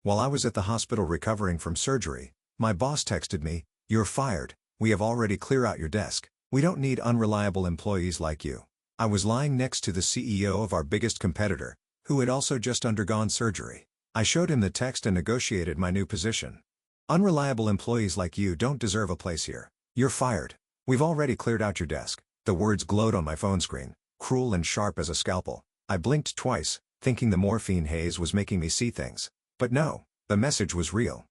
While I was at the hospital recovering from surgery, my boss texted me, "You're fired, we have already cleared out your desk. We don't need unreliable employees like you." I was lying next to the CEO of our biggest competitor, who had also just undergone surgery. I showed him the text and negotiated my new position. "Unreliable employees like you don't deserve a place here. You're fired. We've already cleared out your desk." The words glowed on my phone screen, cruel and sharp as a scalpel. I blinked twice, thinking the morphine haze was making me see things. But no, the message was real.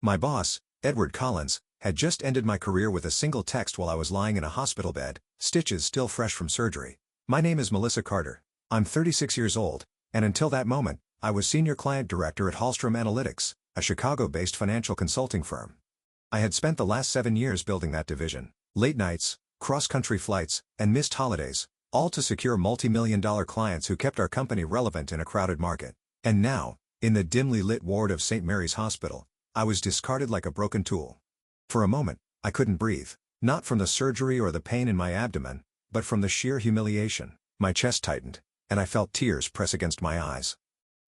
My boss, Edward Collins, had just ended my career with a single text while I was lying in a hospital bed, stitches still fresh from surgery. "My name is Melissa Carter. I'm 36 years old, and until that moment, I was Senior Client Director at Hallstrom Analytics, a Chicago-based financial consulting firm. I had spent the last 7 years building that division. Late nights, cross-country flights, and missed holidays, all to secure multi-million-dollar clients who kept our company relevant in a crowded market. And now, in the dimly lit ward of St. Mary's Hospital, I was discarded like a broken tool. For a moment, I couldn't breathe, not from the surgery or the pain in my abdomen, but from the sheer humiliation. My chest tightened, and I felt tears press against my eyes.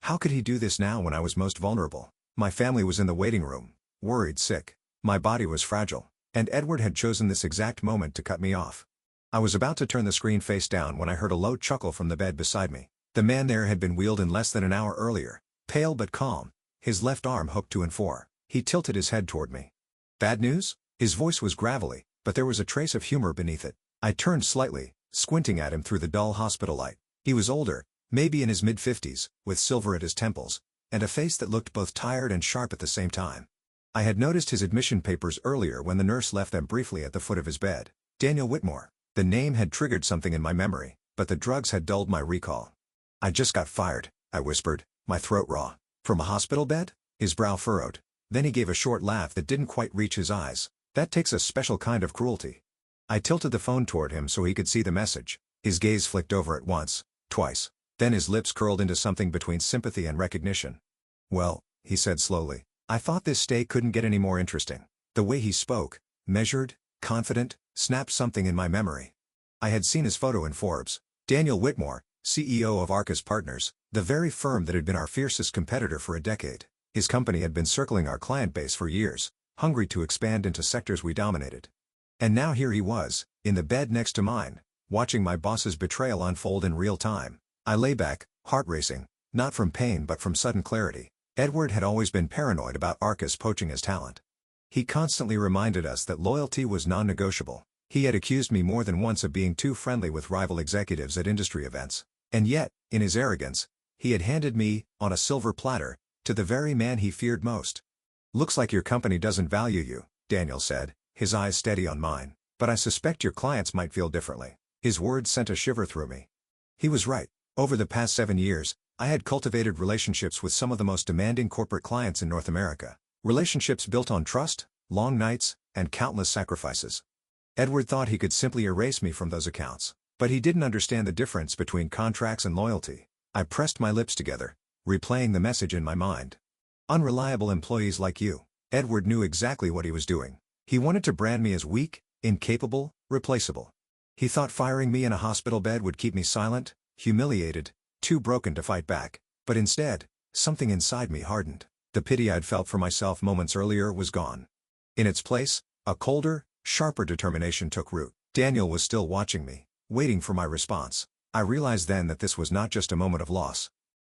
How could he do this now when I was most vulnerable? My family was in the waiting room, worried sick. My body was fragile, and Edward had chosen this exact moment to cut me off. I was about to turn the screen face down when I heard a low chuckle from the bed beside me. The man there had been wheeled in less than an hour earlier, pale but calm, his left arm hooked to and fore. He tilted his head toward me. "Bad news?" His voice was gravelly, but there was a trace of humor beneath it. I turned slightly, squinting at him through the dull hospital light. He was older, maybe in his mid-50s, with silver at his temples, and a face that looked both tired and sharp at the same time. I had noticed his admission papers earlier when the nurse left them briefly at the foot of his bed. Daniel Whitmore. The name had triggered something in my memory, but the drugs had dulled my recall. "I just got fired," I whispered, my throat raw. "From a hospital bed?" His brow furrowed. Then he gave a short laugh that didn't quite reach his eyes. "That takes a special kind of cruelty." I tilted the phone toward him so he could see the message. His gaze flicked over it once, twice. Then his lips curled into something between sympathy and recognition. "Well," he said slowly, "I thought this stay couldn't get any more interesting." The way he spoke, measured, confident, snapped something in my memory. I had seen his photo in Forbes. Daniel Whitmore, CEO of Arcus Partners, the very firm that had been our fiercest competitor for a decade. His company had been circling our client base for years, hungry to expand into sectors we dominated. And now here he was, in the bed next to mine, watching my boss's betrayal unfold in real time. I lay back, heart racing, not from pain but from sudden clarity. Edward had always been paranoid about Arcus poaching his talent. He constantly reminded us that loyalty was non-negotiable. He had accused me more than once of being too friendly with rival executives at industry events. And yet, in his arrogance, he had handed me, on a silver platter, to the very man he feared most. "Looks like your company doesn't value you," Daniel said, his eyes steady on mine. "But I suspect your clients might feel differently." His words sent a shiver through me. He was right. Over the past 7 years, I had cultivated relationships with some of the most demanding corporate clients in North America. Relationships built on trust, long nights, and countless sacrifices. Edward thought he could simply erase me from those accounts. But he didn't understand the difference between contracts and loyalty. I pressed my lips together, replaying the message in my mind. "Unreliable employees like you." Edward knew exactly what he was doing. He wanted to brand me as weak, incapable, replaceable. He thought firing me in a hospital bed would keep me silent, humiliated, too broken to fight back. But instead, something inside me hardened. The pity I'd felt for myself moments earlier was gone. In its place, a colder, sharper determination took root. Daniel was still watching me, waiting for my response. I realized then that this was not just a moment of loss.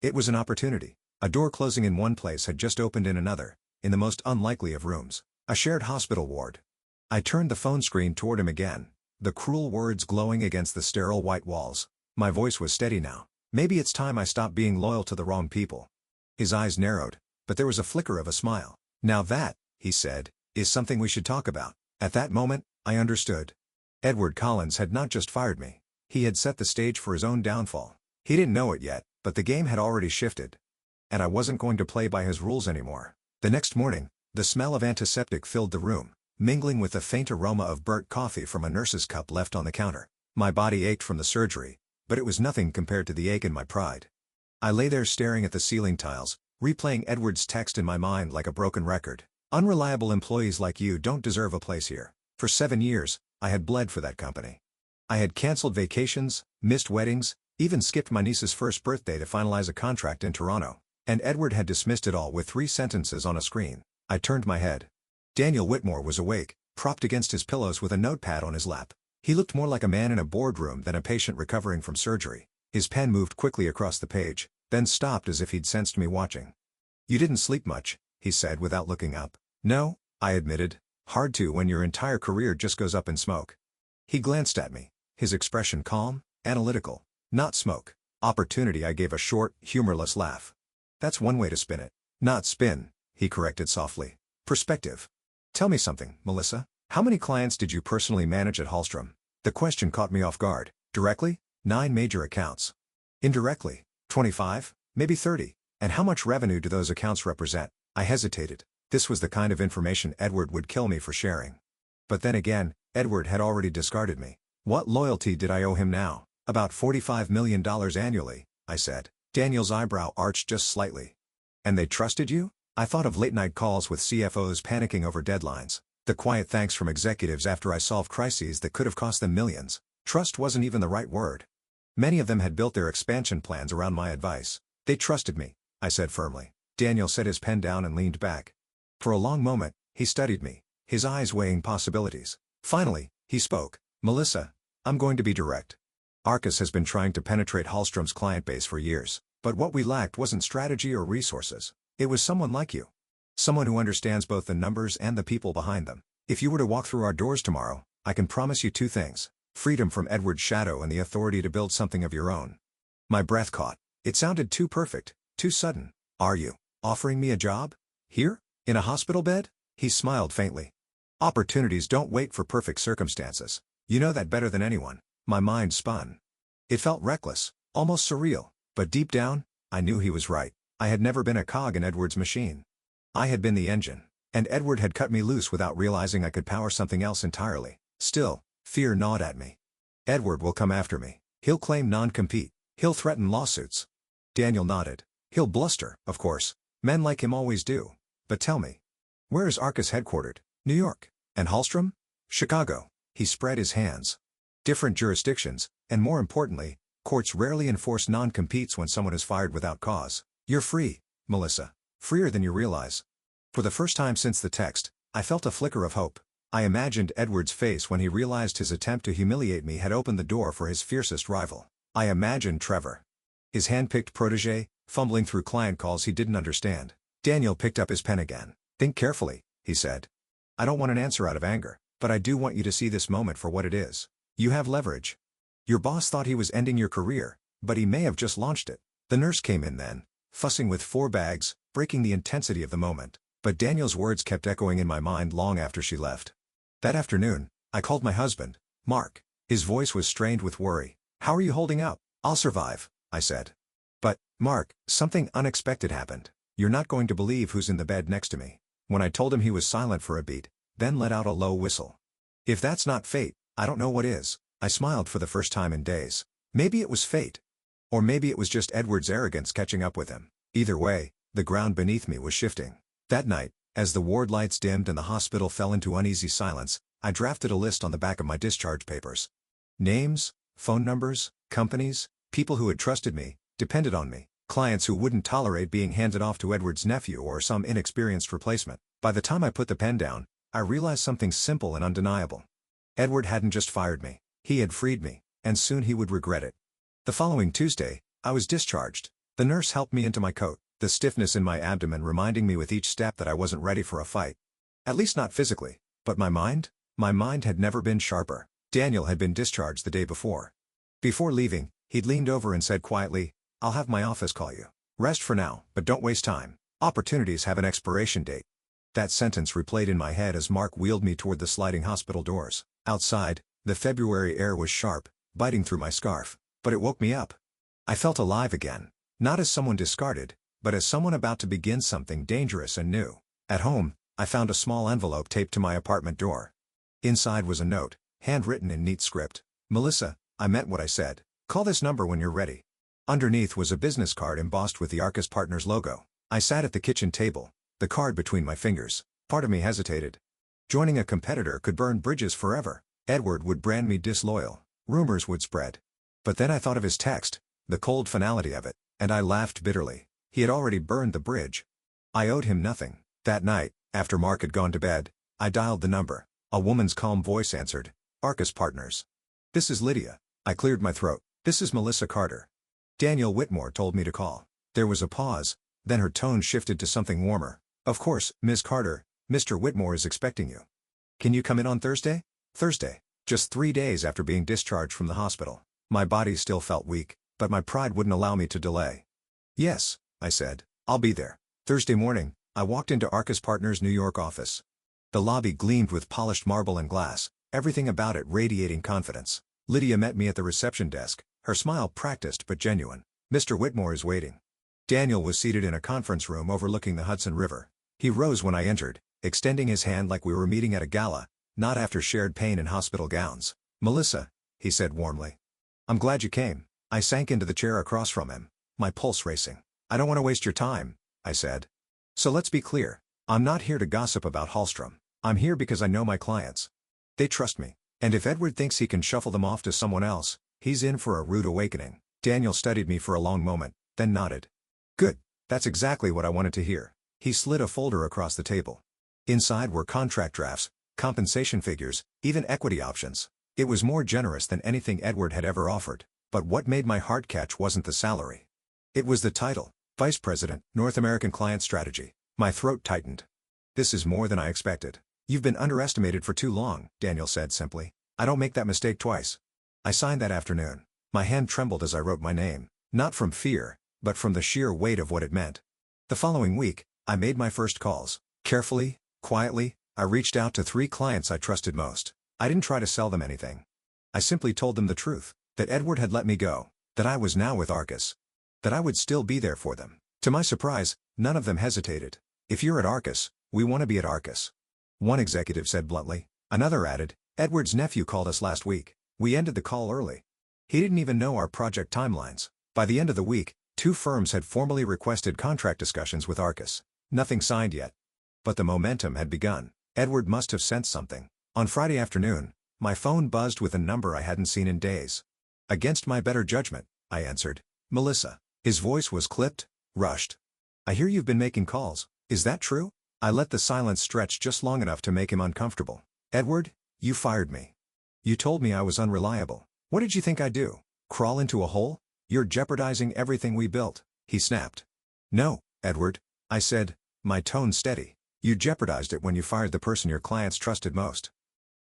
It was an opportunity. A door closing in one place had just opened in another, in the most unlikely of rooms. A shared hospital ward. I turned the phone screen toward him again, the cruel words glowing against the sterile white walls. My voice was steady now. "Maybe it's time I stopped being loyal to the wrong people." His eyes narrowed, but there was a flicker of a smile. "Now that," he said, "is something we should talk about." At that moment, I understood. Edward Collins had not just fired me. He had set the stage for his own downfall. He didn't know it yet, but the game had already shifted. And I wasn't going to play by his rules anymore. The next morning, the smell of antiseptic filled the room, mingling with the faint aroma of burnt coffee from a nurse's cup left on the counter. My body ached from the surgery, but it was nothing compared to the ache in my pride. I lay there staring at the ceiling tiles, replaying Edward's text in my mind like a broken record. "Unreliable employees like you don't deserve a place here." For 7 years, I had bled for that company. I had canceled vacations, missed weddings, even skipped my niece's first birthday to finalize a contract in Toronto. And Edward had dismissed it all with 3 sentences on a screen. I turned my head. Daniel Whitmore was awake, propped against his pillows with a notepad on his lap. He looked more like a man in a boardroom than a patient recovering from surgery. His pen moved quickly across the page, then stopped as if he'd sensed me watching. "You didn't sleep much," he said without looking up. "No," I admitted. "Hard to when your entire career just goes up in smoke." He glanced at me, his expression calm, analytical. "Not smoke. Opportunity." I gave a short, humorless laugh. "That's one way to spin it." "Not spin," he corrected softly. "Perspective. Tell me something, Melissa. How many clients did you personally manage at Hallstrom?" The question caught me off guard. Directly? 9 major accounts. Indirectly? 25? Maybe 30. And how much revenue do those accounts represent? I hesitated. This was the kind of information Edward would kill me for sharing. But then again, Edward had already discarded me. What loyalty did I owe him now? "About $45 million annually," I said. Daniel's eyebrow arched just slightly. "And they trusted you?" I thought of late-night calls with CFOs panicking over deadlines. The quiet thanks from executives after I solved crises that could have cost them millions. Trust wasn't even the right word. Many of them had built their expansion plans around my advice. "They trusted me," I said firmly. Daniel set his pen down and leaned back. For a long moment, he studied me, his eyes weighing possibilities. Finally, he spoke. "Melissa, I'm going to be direct. Arcus has been trying to penetrate Hallstrom's client base for years, but what we lacked wasn't strategy or resources. It was someone like you. Someone who understands both the numbers and the people behind them. If you were to walk through our doors tomorrow, I can promise you 2 things. Freedom from Edward's shadow and the authority to build something of your own." My breath caught. It sounded too perfect, too sudden. "Are you offering me a job? Here? In a hospital bed?" He smiled faintly. "Opportunities don't wait for perfect circumstances. You know that better than anyone." My mind spun. It felt reckless, almost surreal, but deep down, I knew he was right. I had never been a cog in Edward's machine. I had been the engine, and Edward had cut me loose without realizing I could power something else entirely. Still, fear gnawed at me. Edward will come after me. He'll claim non-compete. He'll threaten lawsuits. Daniel nodded. He'll bluster, of course. Men like him always do. But tell me, where is Arcus headquartered? New York. And Hallstrom? Chicago. He spread his hands. Different jurisdictions, and more importantly, courts rarely enforce non-competes when someone is fired without cause. You're free, Melissa. Freer than you realize. For the first time since the text, I felt a flicker of hope. I imagined Edward's face when he realized his attempt to humiliate me had opened the door for his fiercest rival. I imagined Trevor, his hand-picked protege, fumbling through client calls he didn't understand. Daniel picked up his pen again. "Think carefully," he said. "I don't want an answer out of anger, but I do want you to see this moment for what it is. You have leverage. Your boss thought he was ending your career, but he may have just launched it." The nurse came in then, fussing with 4 bags, breaking the intensity of the moment. But Daniel's words kept echoing in my mind long after she left. That afternoon, I called my husband, Mark. His voice was strained with worry. "How are you holding up?" "I'll survive," I said. "But, Mark, something unexpected happened. You're not going to believe who's in the bed next to me." When I told him, he was silent for a beat, then let out a low whistle. "If that's not fate, I don't know what is." I smiled for the first time in days. Maybe it was fate. Or maybe it was just Edward's arrogance catching up with him. Either way, the ground beneath me was shifting. That night, as the ward lights dimmed and the hospital fell into uneasy silence, I drafted a list on the back of my discharge papers. Names, phone numbers, companies, people who had trusted me, depended on me, clients who wouldn't tolerate being handed off to Edward's nephew or some inexperienced replacement. By the time I put the pen down, I realized something simple and undeniable. Edward hadn't just fired me. He had freed me, and soon he would regret it. The following Tuesday, I was discharged. The nurse helped me into my coat, the stiffness in my abdomen reminding me with each step that I wasn't ready for a fight. At least not physically. But my mind? My mind had never been sharper. Daniel had been discharged the day before. Before leaving, he'd leaned over and said quietly, "I'll have my office call you. Rest for now, but don't waste time. Opportunities have an expiration date." That sentence replayed in my head as Mark wheeled me toward the sliding hospital doors. Outside, the February air was sharp, biting through my scarf, but it woke me up. I felt alive again, not as someone discarded, but as someone about to begin something dangerous and new. At home, I found a small envelope taped to my apartment door. Inside was a note, handwritten in neat script. "Melissa, I meant what I said. Call this number when you're ready." Underneath was a business card embossed with the Arcus Partners logo. I sat at the kitchen table, the card between my fingers. Part of me hesitated. Joining a competitor could burn bridges forever. Edward would brand me disloyal. Rumors would spread. But then I thought of his text, the cold finality of it, and I laughed bitterly. He had already burned the bridge. I owed him nothing. That night, after Mark had gone to bed, I dialed the number. A woman's calm voice answered. Arcus Partners. This is Lydia. I cleared my throat. This is Melissa Carter. Daniel Whitmore told me to call. There was a pause, then her tone shifted to something warmer. Of course, Ms. Carter, Mr. Whitmore is expecting you. Can you come in on Thursday? Thursday. Just 3 days after being discharged from the hospital. My body still felt weak, but my pride wouldn't allow me to delay. Yes, I said. I'll be there. Thursday morning, I walked into Arcus Partners' New York office. The lobby gleamed with polished marble and glass, everything about it radiating confidence. Lydia met me at the reception desk, her smile practiced but genuine. Mr. Whitmore is waiting. Daniel was seated in a conference room overlooking the Hudson River. He rose when I entered, extending his hand like we were meeting at a gala, not after shared pain in hospital gowns. Melissa, he said warmly. I'm glad you came. I sank into the chair across from him, my pulse racing. I don't want to waste your time, I said. So let's be clear. I'm not here to gossip about Hallstrom. I'm here because I know my clients. They trust me. And if Edward thinks he can shuffle them off to someone else, he's in for a rude awakening. Daniel studied me for a long moment, then nodded. Good. That's exactly what I wanted to hear. He slid a folder across the table. Inside were contract drafts, compensation figures, even equity options. It was more generous than anything Edward had ever offered. But what made my heart catch wasn't the salary. It was the title, Vice President, North American Client Strategy. My throat tightened. This is more than I expected. You've been underestimated for too long, Daniel said simply. I don't make that mistake twice. I signed that afternoon. My hand trembled as I wrote my name, not from fear, but from the sheer weight of what it meant. The following week, I made my first calls. Carefully, quietly, I reached out to 3 clients I trusted most. I didn't try to sell them anything. I simply told them the truth, that Edward had let me go, that I was now with Arcus, that I would still be there for them. To my surprise, none of them hesitated. If you're at Arcus, we want to be at Arcus. One executive said bluntly. Another added, Edward's nephew called us last week. We ended the call early. He didn't even know our project timelines. By the end of the week, 2 firms had formally requested contract discussions with Arcus. Nothing signed yet. But the momentum had begun. Edward must have sensed something. On Friday afternoon, my phone buzzed with a number I hadn't seen in days. Against my better judgment, I answered. Melissa. His voice was clipped, rushed. I hear you've been making calls. Is that true? I let the silence stretch just long enough to make him uncomfortable. Edward, you fired me. You told me I was unreliable. What did you think I'd do? Crawl into a hole? You're jeopardizing everything we built, he snapped. No, Edward, I said, my tone steady. You jeopardized it when you fired the person your clients trusted most.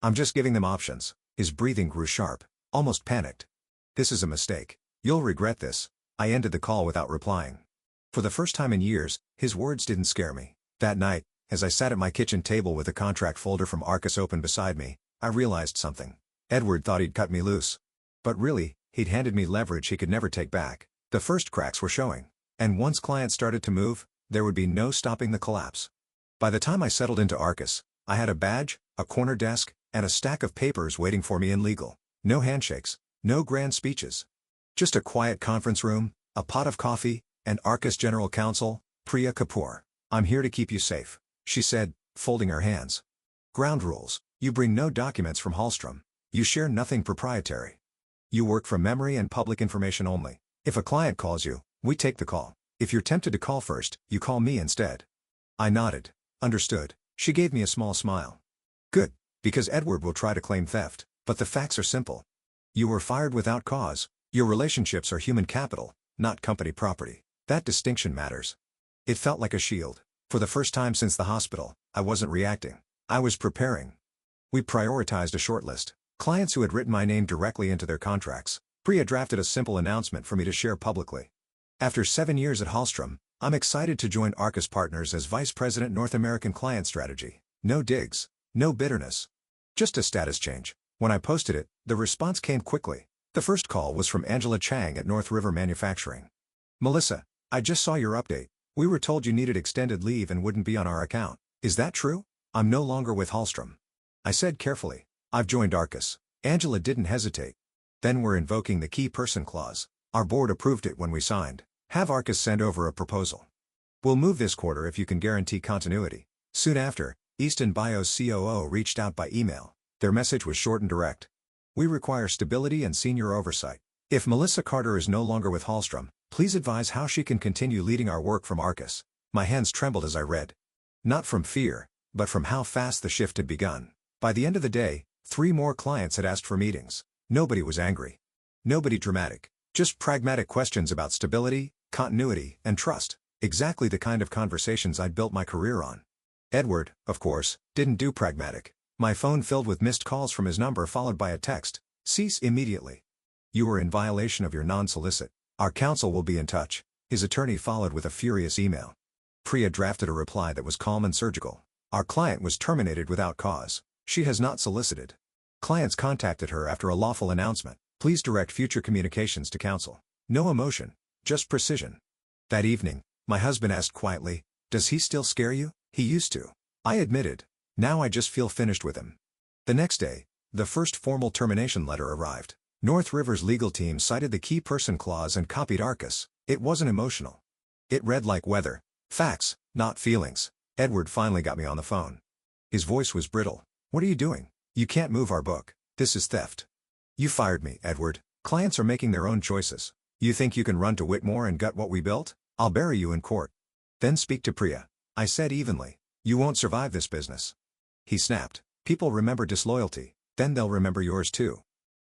I'm just giving them options. His breathing grew sharp, almost panicked. This is a mistake. You'll regret this. I ended the call without replying. For the first time in years, his words didn't scare me. That night, as I sat at my kitchen table with a contract folder from Arcus open beside me, I realized something. Edward thought he'd cut me loose. But really, he'd handed me leverage he could never take back. The first cracks were showing. And once clients started to move, there would be no stopping the collapse. By the time I settled into Arcus, I had a badge, a corner desk, and a stack of papers waiting for me in legal. No handshakes, no grand speeches. Just a quiet conference room, a pot of coffee, and Arcus General Counsel, Priya Kapoor. I'm here to keep you safe, she said, folding her hands. Ground rules. You bring no documents from Hallstrom. You share nothing proprietary. You work from memory and public information only. If a client calls you, we take the call. If you're tempted to call first, you call me instead. I nodded. Understood. She gave me a small smile. Good, because Edward will try to claim theft, but the facts are simple. You were fired without cause. Your relationships are human capital, not company property. That distinction matters. It felt like a shield. For the first time since the hospital, I wasn't reacting. I was preparing. We prioritized a shortlist. Clients who had written my name directly into their contracts. Priya drafted a simple announcement for me to share publicly. After 7 years at Hallstrom, I'm excited to join Arcus Partners as Vice President North American Client Strategy. No digs. No bitterness. Just a status change. When I posted it, the response came quickly. The first call was from Angela Chang at North River Manufacturing. Melissa, I just saw your update. We were told you needed extended leave and wouldn't be on our account. Is that true? I'm no longer with Hallstrom. I said carefully. I've joined Arcus. Angela didn't hesitate. Then we're invoking the key person clause. Our board approved it when we signed. Have Arcus send over a proposal. We'll move this quarter if you can guarantee continuity. Soon after, Easton Bio's COO reached out by email. Their message was short and direct. We require stability and senior oversight. If Melissa Carter is no longer with Hallstrom, Please advise how she can continue leading our work from Arcus. My hands trembled as I read. Not from fear, but from how fast the shift had begun. By the end of the day, 3 more clients had asked for meetings. Nobody was angry. Nobody dramatic. Just pragmatic questions about stability, continuity, and trust. Exactly the kind of conversations I'd built my career on. Edward, of course, didn't do pragmatic. My phone filled with missed calls from his number followed by a text. Cease immediately. You are in violation of your non-solicit. Our counsel will be in touch. His attorney followed with a furious email. Priya drafted a reply that was calm and surgical. Our client was terminated without cause. She has not solicited. Clients contacted her after a lawful announcement. Please direct future communications to counsel. No emotion, just precision. That evening, my husband asked quietly, "Does he still scare you?" He used to. I admitted. Now I just feel finished with him. The next day, the first formal termination letter arrived. North River's legal team cited the key person clause and copied Arcus. It wasn't emotional. It read like weather. Facts, not feelings. Edward finally got me on the phone. His voice was brittle. What are you doing? You can't move our book. This is theft. You fired me, Edward. Clients are making their own choices. You think you can run to Whitmore and gut what we built? I'll bury you in court. Then speak to Priya. I said evenly. You won't survive this business. He snapped. People remember disloyalty. Then they'll remember yours too.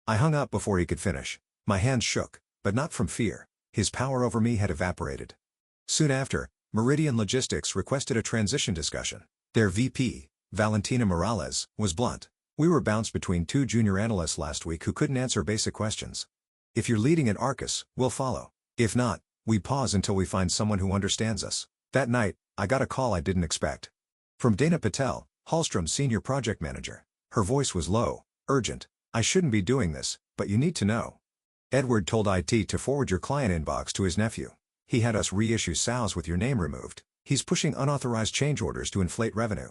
I hung up before he could finish. My hands shook, but not from fear. His power over me had evaporated. Soon after, Meridian Logistics requested a transition discussion. Their VP, Valentina Morales, was blunt. We were bounced between 2 junior analysts last week who couldn't answer basic questions. If you're leading at Arcus, we'll follow. If not, we pause until we find someone who understands us. That night, I got a call I didn't expect. From Dana Patel, Hallstrom's senior project manager. Her voice was low, urgent. I shouldn't be doing this, but you need to know. Edward told IT to forward your client inbox to his nephew. He had us reissue SOWs with your name removed. He's pushing unauthorized change orders to inflate revenue.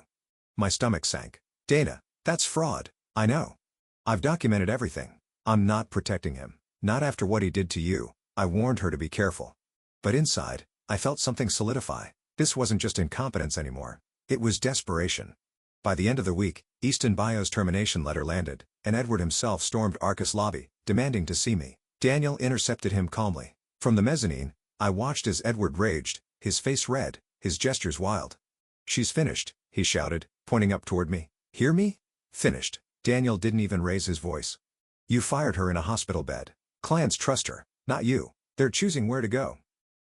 My stomach sank. Dana, that's fraud. I know. I've documented everything. I'm not protecting him. Not after what he did to you. I warned her to be careful. But inside, I felt something solidify. This wasn't just incompetence anymore. It was desperation. By the end of the week, Easton Bio's termination letter landed, and Edward himself stormed Arcus lobby, demanding to see me. Daniel intercepted him calmly. From the mezzanine, I watched as Edward raged, his face red, his gestures wild. She's finished, he shouted, pointing up toward me. Hear me? Finished. Daniel didn't even raise his voice. You fired her in a hospital bed. Clients trust her, not you. They're choosing where to go.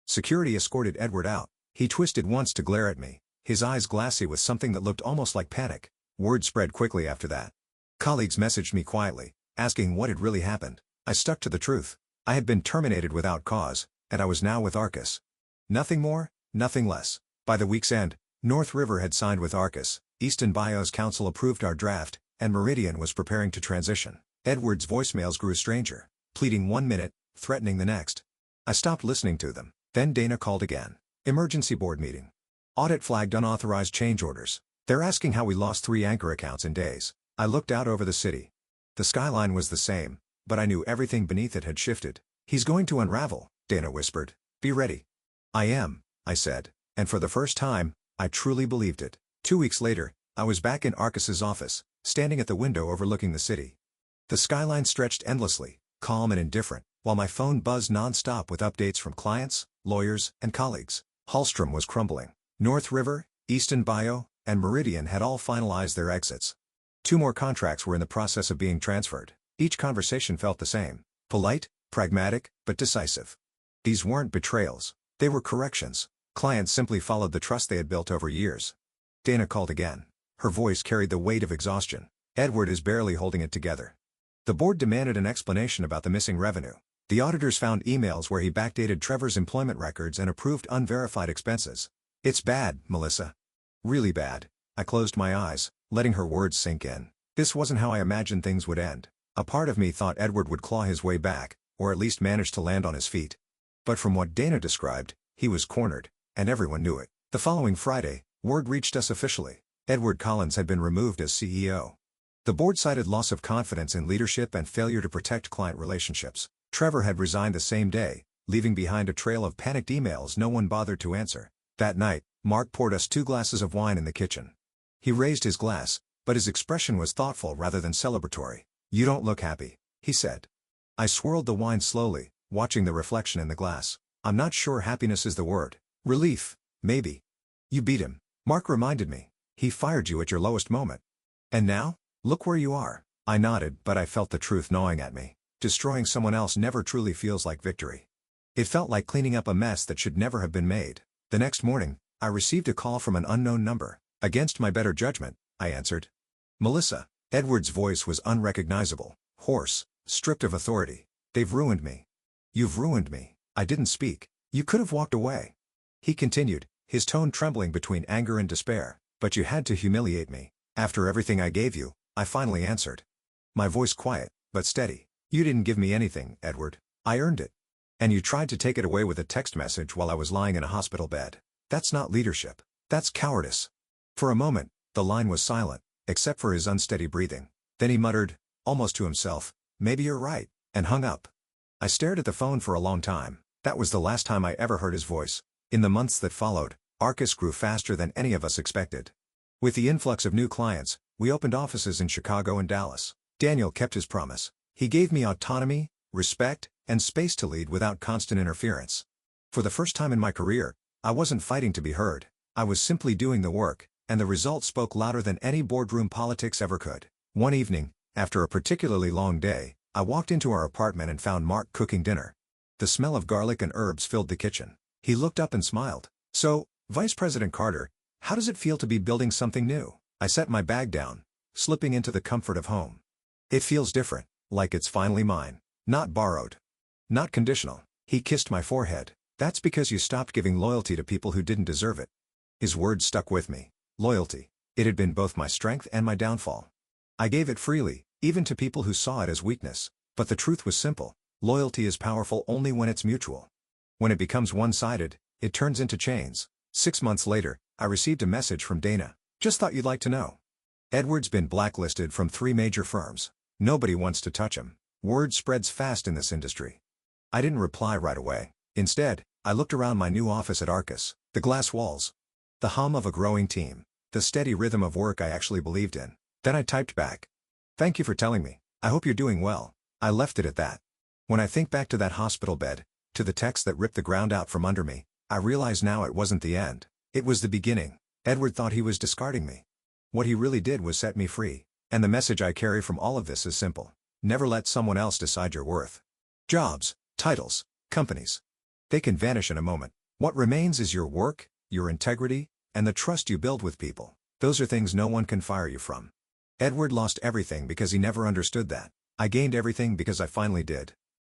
Security escorted Edward out. He twisted once to glare at me, his eyes glassy with something that looked almost like panic. Word spread quickly after that. Colleagues messaged me quietly, asking what had really happened. I stuck to the truth. I had been terminated without cause, and I was now with Arcus. Nothing more, nothing less. By the week's end, North River had signed with Arcus, Easton Bio's counsel approved our draft, and Meridian was preparing to transition. Edward's voicemails grew stranger, pleading 1 minute, threatening the next. I stopped listening to them. Then Dana called again. Emergency board meeting. Audit flagged unauthorized change orders. They're asking how we lost 3 anchor accounts in days. I looked out over the city. The skyline was the same, but I knew everything beneath it had shifted. He's going to unravel, Dana whispered. Be ready. I am, I said, and for the first time, I truly believed it. 2 weeks later, I was back in Arcus's office, standing at the window overlooking the city. The skyline stretched endlessly, calm and indifferent, while my phone buzzed non-stop with updates from clients, lawyers, and colleagues. Hallstrom was crumbling. North River, Easton Bio, and Meridian had all finalized their exits. 2 more contracts were in the process of being transferred. Each conversation felt the same. Polite, pragmatic, but decisive. These weren't betrayals. They were corrections. Clients simply followed the trust they had built over years. Dana called again. Her voice carried the weight of exhaustion. Edward is barely holding it together. The board demanded an explanation about the missing revenue. The auditors found emails where he backdated Trevor's employment records and approved unverified expenses. It's bad, Melissa. Really bad. I closed my eyes, letting her words sink in. This wasn't how I imagined things would end. A part of me thought Edward would claw his way back, or at least manage to land on his feet. But from what Dana described, he was cornered, and everyone knew it. The following Friday, word reached us officially. Edward Collins had been removed as CEO. The board cited loss of confidence in leadership and failure to protect client relationships. Trevor had resigned the same day, leaving behind a trail of panicked emails no one bothered to answer. That night, Mark poured us 2 glasses of wine in the kitchen. He raised his glass, but his expression was thoughtful rather than celebratory. You don't look happy, he said. I swirled the wine slowly, watching the reflection in the glass. I'm not sure happiness is the word. Relief, maybe. You beat him. Mark reminded me. He fired you at your lowest moment. And now? Look where you are. I nodded, but I felt the truth gnawing at me. Destroying someone else never truly feels like victory. It felt like cleaning up a mess that should never have been made. The next morning, I received a call from an unknown number. Against my better judgment, I answered. Melissa. Edward's voice was unrecognizable, hoarse, stripped of authority. They've ruined me. You've ruined me. I didn't speak. You could have walked away. He continued, his tone trembling between anger and despair. But you had to humiliate me. After everything I gave you, I finally answered. My voice quiet, but steady. You didn't give me anything, Edward. I earned it. And you tried to take it away with a text message while I was lying in a hospital bed. That's not leadership. That's cowardice. For a moment, the line was silent, except for his unsteady breathing. Then he muttered, almost to himself, maybe you're right, and hung up. I stared at the phone for a long time. That was the last time I ever heard his voice. In the months that followed, Arcus grew faster than any of us expected. With the influx of new clients, we opened offices in Chicago and Dallas. Daniel kept his promise. He gave me autonomy, respect, and space to lead without constant interference. For the first time in my career, I wasn't fighting to be heard. I was simply doing the work, and the results spoke louder than any boardroom politics ever could. One evening, after a particularly long day, I walked into our apartment and found Mark cooking dinner. The smell of garlic and herbs filled the kitchen. He looked up and smiled. So, Vice President Carter, how does it feel to be building something new? I set my bag down, slipping into the comfort of home. It feels different, like it's finally mine. Not borrowed. Not conditional. He kissed my forehead. That's because you stopped giving loyalty to people who didn't deserve it. His words stuck with me. Loyalty. It had been both my strength and my downfall. I gave it freely, even to people who saw it as weakness. But the truth was simple. Loyalty is powerful only when it's mutual. When it becomes one-sided, it turns into chains. 6 months later, I received a message from Dana. Just thought you'd like to know. Edward's been blacklisted from 3 major firms. Nobody wants to touch him. Word spreads fast in this industry. I didn't reply right away. Instead, I looked around my new office at Arcus. The glass walls. The hum of a growing team. The steady rhythm of work I actually believed in. Then I typed back. Thank you for telling me. I hope you're doing well. I left it at that. When I think back to that hospital bed, to the text that ripped the ground out from under me, I realize now it wasn't the end. It was the beginning. Edward thought he was discarding me. What he really did was set me free. And the message I carry from all of this is simple. Never let someone else decide your worth. Jobs, titles, companies. They can vanish in a moment. What remains is your work, your integrity, and the trust you build with people. Those are things no one can fire you from. Edward lost everything because he never understood that. I gained everything because I finally did.